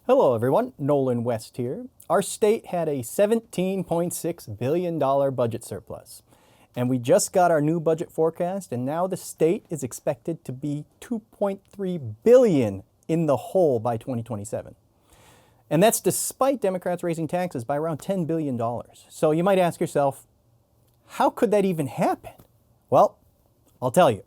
Hello everyone, Nolan West here. Our state had a $17.6 billion budget surplus. And we just got our new budget forecast, and now the state is expected to be $2.3 billion in the hole by 2027. And that's despite Democrats raising taxes by around $10 billion. So you might ask yourself, how could that even happen? Well, I'll tell you.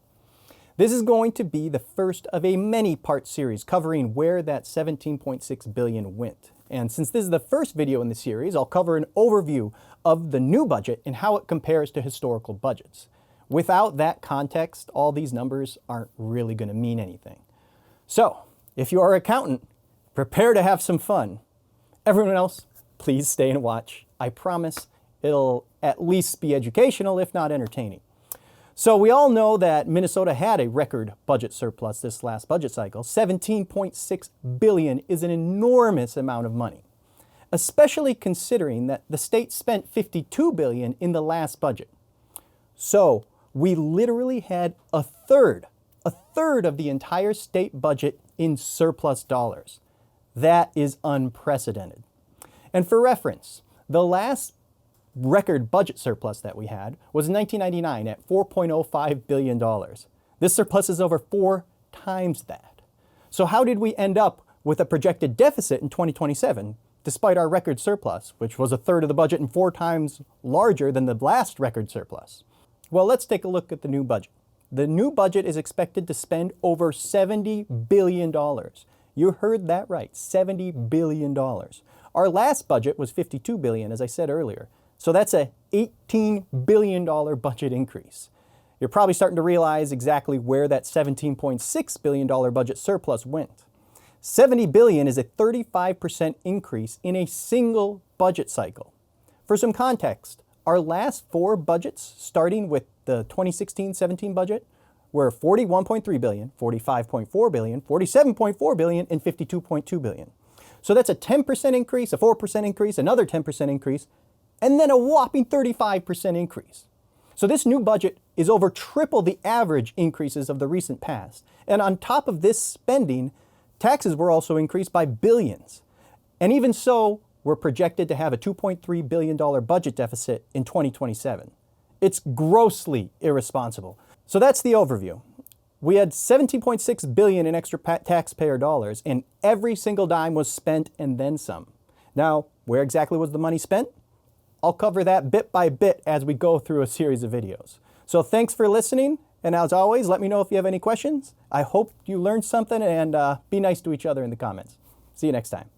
This is going to be the first of a many-part series covering where that $17.6 billion went. And since this is the first video in the series, I'll cover an overview of the new budget and how it compares to historical budgets. Without that context, all these numbers aren't really going to mean anything. So, if you are an accountant, prepare to have some fun. Everyone else, please stay and watch. I promise it'll at least be educational, if not entertaining. So we all know that Minnesota had a record budget surplus this last budget cycle. $17.6 billion is an enormous amount of money, especially considering that the state spent $52 billion in the last budget. So we literally had a third of the entire state budget in surplus dollars. That is unprecedented. And for reference, the last record budget surplus that we had was in 1999 at $4.05 billion. This surplus is over 4 times that. So how did we end up with a projected deficit in 2027 despite our record surplus, which was a third of the budget and 4 times larger than the last record surplus? Well, let's take a look at the new budget. The new budget is expected to spend over $70 billion. You heard that right, $70 billion. Our last budget was $52 billion, as I said earlier. So that's a $18 billion budget increase. You're probably starting to realize exactly where that $17.6 billion budget surplus went. $70 billion is a 35% increase in a single budget cycle. For some context, our last 4 budgets, starting with the 2016-17 budget, were $41.3 billion, $45.4 billion, $47.4 billion, and $52.2 billion. So that's a 10% increase, a 4% increase, another 10% increase, and then a whopping 35% increase. So this new budget is over triple the average increases of the recent past. And on top of this spending, taxes were also increased by billions. And even so, we're projected to have a $2.3 billion budget deficit in 2027. It's grossly irresponsible. So that's the overview. We had $17.6 billion in extra taxpayer dollars, and every single dime was spent and then some. Now, where exactly was the money spent? I'll cover that bit by bit as we go through a series of videos. So thanks for listening, and as always, let me know if you have any questions. I hope you learned something, and be nice to each other in the comments. See you next time.